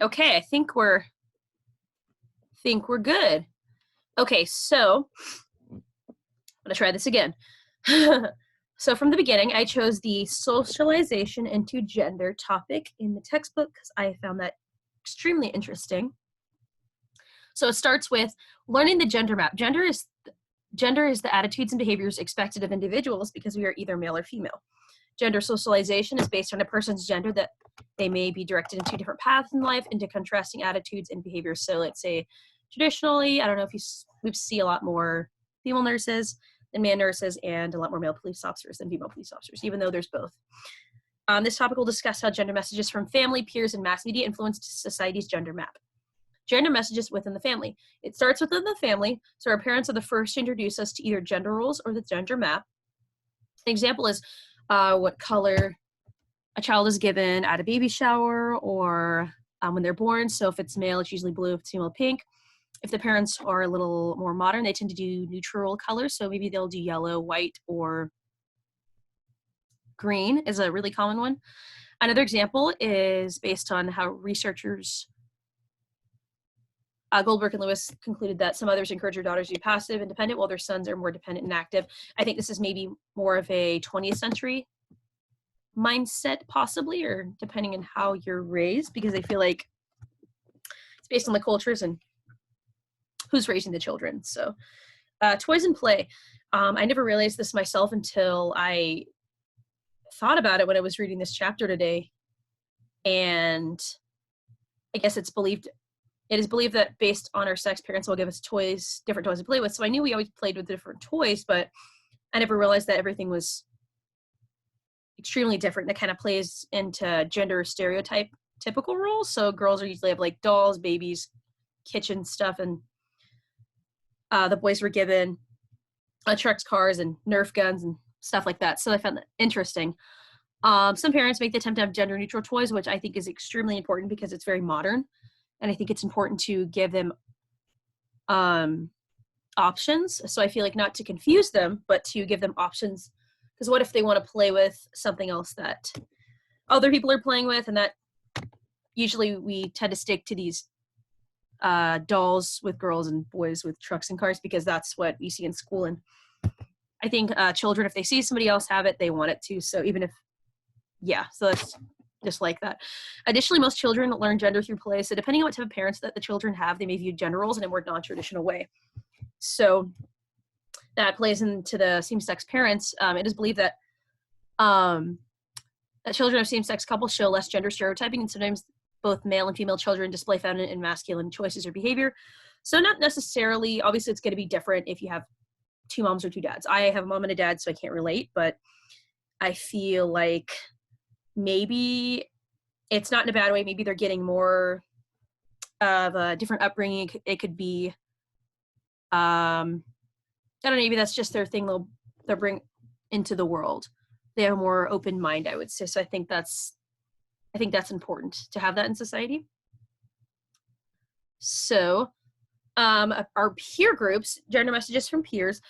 Okay, I think we're good. Okay, so I'm gonna try this again. So from the beginning, I chose the socialization into gender topic in the textbook because I found that extremely interesting. So it starts with learning the gender map. Gender is the attitudes and behaviors expected of individuals because we are either male or female. Gender socialization is based on a person's gender that they may be directed into different paths in life into contrasting attitudes and behaviors. So let's say traditionally, I don't know if we see a lot more female nurses than man nurses and a lot more male police officers than female police officers, even though there's both. This topic will discuss how gender messages from family, peers, and mass media influence society's gender map. Gender messages within the family. It starts within the family, so our parents are the first to introduce us to either gender roles or the gender map. An example is what color a child is given at a baby shower or when they're born. So if it's male, it's usually blue. If it's female, pink. If the parents are a little more modern, they tend to do neutral colors. So maybe they'll do yellow, white, or green is a really common one. Another example is based on how researchers Goldberg and Lewis concluded that some mothers encourage their daughters to be passive and dependent while their sons are more dependent and active. I think this is maybe more of a 20th century mindset possibly, or depending on how you're raised, because I feel like it's based on the cultures and who's raising the children. So toys and play. I never realized this myself until I thought about it when I was reading this chapter today. And I guess it is believed that based on our sex, parents will give us toys, different toys to play with. So I knew we always played with different toys, but I never realized that everything was extremely different. That kind of plays into gender stereotype typical roles. So girls are usually have like dolls, babies, kitchen stuff, and the boys were given trucks, cars, and Nerf guns and stuff like that. So I found that interesting. Some parents make the attempt to have gender neutral toys, which I think is extremely important because it's very modern. And I think it's important to give them options. So I feel like not to confuse them, but to give them options. Because what if they want to play with something else that other people are playing with? And that usually we tend to stick to these dolls with girls and boys with trucks and cars because that's what we see in school. And I think children, if they see somebody else have it, they want it too. So even if, so that's just like that. Additionally, most children learn gender through play. So depending on what type of parents that the children have, they may view gender roles in a more non-traditional way. So that plays into the same-sex parents. It is believed that that children of same-sex couples show less gender stereotyping, and sometimes both male and female children display feminine and masculine choices or behavior. So not necessarily, obviously it's going to be different if you have two moms or two dads. I have a mom and a dad, so I can't relate, but I feel like maybe it's not in a bad way. Maybe they're getting more of a different upbringing. It could be, I don't know, maybe that's just their thing they'll bring into the world. They have a more open mind, I would say. So I think that's important to have that in society. So our peer groups, gender messages from peers.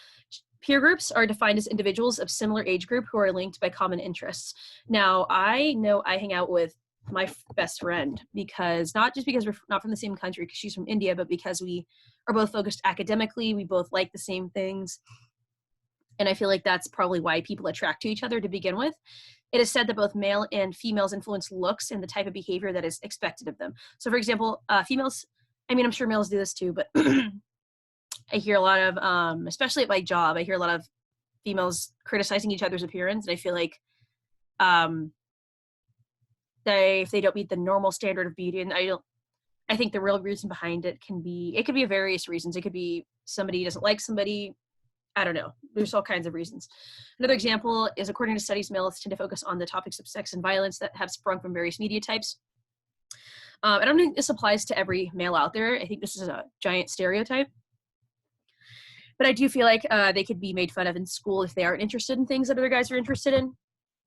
Peer groups are defined as individuals of similar age group who are linked by common interests. Now, I know I hang out with my best friend because not just because we're not from the same country, because she's from India, but because we are both focused academically. We both like the same things. And I feel like that's probably why people attract to each other to begin with. It is said that both male and females influence looks and the type of behavior that is expected of them. So for example, females, I mean, I'm sure males do this too, but I hear a lot of, especially at my job, I hear a lot of females criticizing each other's appearance. And I feel like if they don't meet the normal standard of beauty, and I think the real reason behind it could be various reasons. It could be somebody doesn't like somebody. I don't know. There's all kinds of reasons. Another example is, according to studies, males tend to focus on the topics of sex and violence that have sprung from various media types. I don't think this applies to every male out there. I think this is a giant stereotype. But I do feel like they could be made fun of in school if they aren't interested in things that other guys are interested in.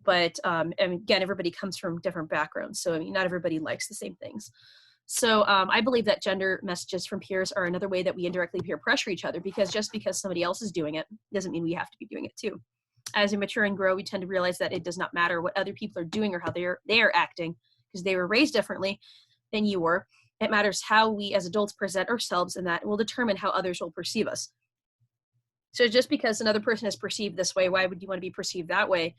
But again, everybody comes from different backgrounds. So, I mean, not everybody likes the same things. So I believe that gender messages from peers are another way that we indirectly peer pressure each other, because just because somebody else is doing it doesn't mean we have to be doing it too. As we mature and grow, we tend to realize that it does not matter what other people are doing or how they are acting, because they were raised differently. than you were. It matters how we as adults present ourselves, and that will determine how others will perceive us. So just because another person is perceived this way, why would you want to be perceived that way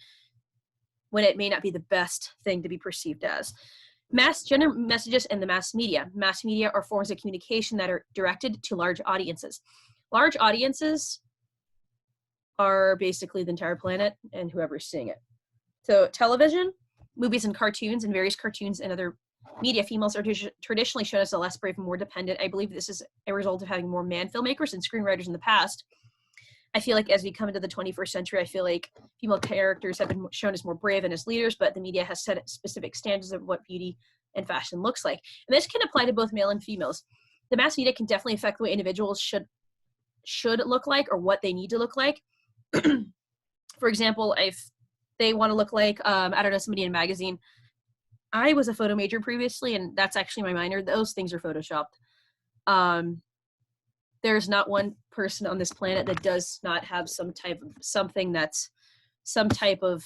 when it may not be the best thing to be perceived as? Mass gender messages and the mass media. Mass media are forms of communication that are directed to large audiences. Large audiences are basically the entire planet and whoever's seeing it. So television, movies and cartoons, and various cartoons and other media, females are traditionally shown as the less brave and more dependent. I believe this is a result of having more man filmmakers and screenwriters in the past. I feel like as we come into the 21st century, I feel like female characters have been shown as more brave and as leaders, but the media has set specific standards of what beauty and fashion looks like. And this can apply to both male and females. The mass media can definitely affect the way individuals should look like or what they need to look like. For example, if they want to look like, I don't know, somebody in a magazine. I was a photo major previously, and that's actually my minor. Those things are photoshopped. There's not one person on this planet that does not have something that's some type of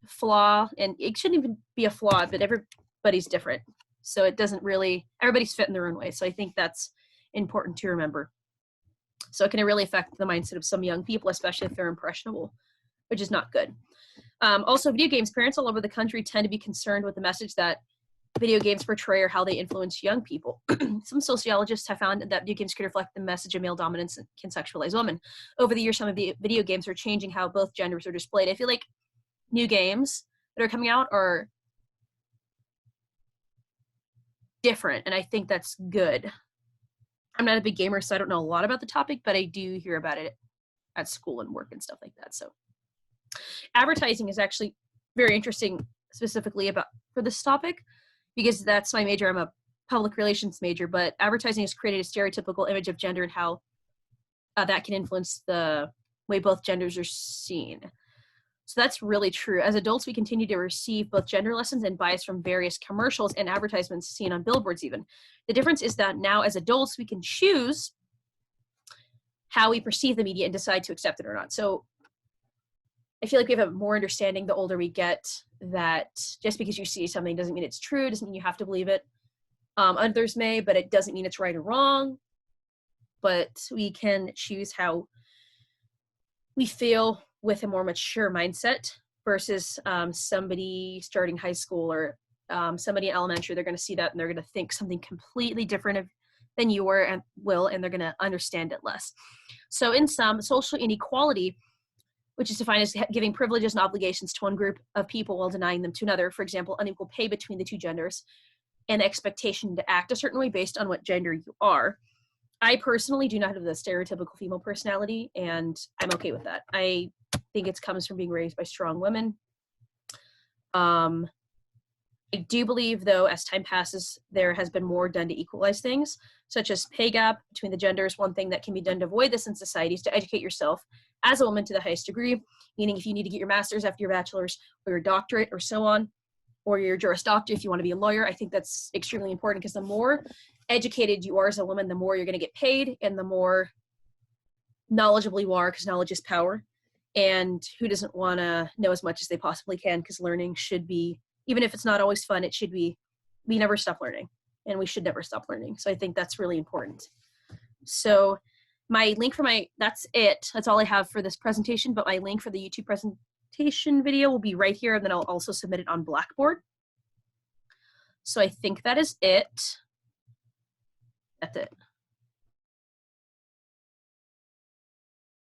flaw, and it shouldn't even be a flaw, but everybody's different. So it doesn't really, everybody's fit in their own way. So I think that's important to remember. So it can really affect the mindset of some young people, especially if they're impressionable, which is not good. Also, video games. Parents all over the country tend to be concerned with the message that video games portray or how they influence young people. Some sociologists have found that video games could reflect the message of male dominance and can sexualize women. Over the years, some of the video games are changing how both genders are displayed. I feel like new games that are coming out are different, and I think that's good. I'm not a big gamer, so I don't know a lot about the topic, but I do hear about it at school and work and stuff like that. So advertising is actually very interesting, specifically for this topic, because that's my major. I'm a public relations major, but advertising has created a stereotypical image of gender and how that can influence the way both genders are seen. So that's really true. As adults, we continue to receive both gender lessons and bias from various commercials and advertisements seen on billboards even. The difference is that now as adults, we can choose how we perceive the media and decide to accept it or not. So I feel like we have a more understanding the older we get, that just because you see something doesn't mean it's true, doesn't mean you have to believe it. Others may, but it doesn't mean it's right or wrong. But we can choose how we feel with a more mature mindset versus somebody starting high school or somebody in elementary. They're going to see that and they're going to think something completely different than you were and they're going to understand it less. So in sum, social inequality, which is defined as giving privileges and obligations to one group of people while denying them to another. For example, unequal pay between the two genders and the expectation to act a certain way based on what gender you are. I personally do not have the stereotypical female personality, and I'm okay with that. I think it comes from being raised by strong women. I do believe, though, as time passes, there has been more done to equalize things, such as pay gap between the genders. One thing that can be done to avoid this in society is to educate yourself as a woman to the highest degree, meaning if you need to get your master's after your bachelor's or your doctorate or so on, or your Juris Doctor if you want to be a lawyer. I think that's extremely important because the more educated you are as a woman, the more you're going to get paid and the more knowledgeable you are, because knowledge is power. And who doesn't want to know as much as they possibly can, because learning should be, even if it's not always fun, it should be, we never stop learning and we should never stop learning. So I think that's really important. So my link for that's it. That's all I have for this presentation, but my link for the YouTube presentation video will be right here, and then I'll also submit it on Blackboard. So I think that is it. That's it.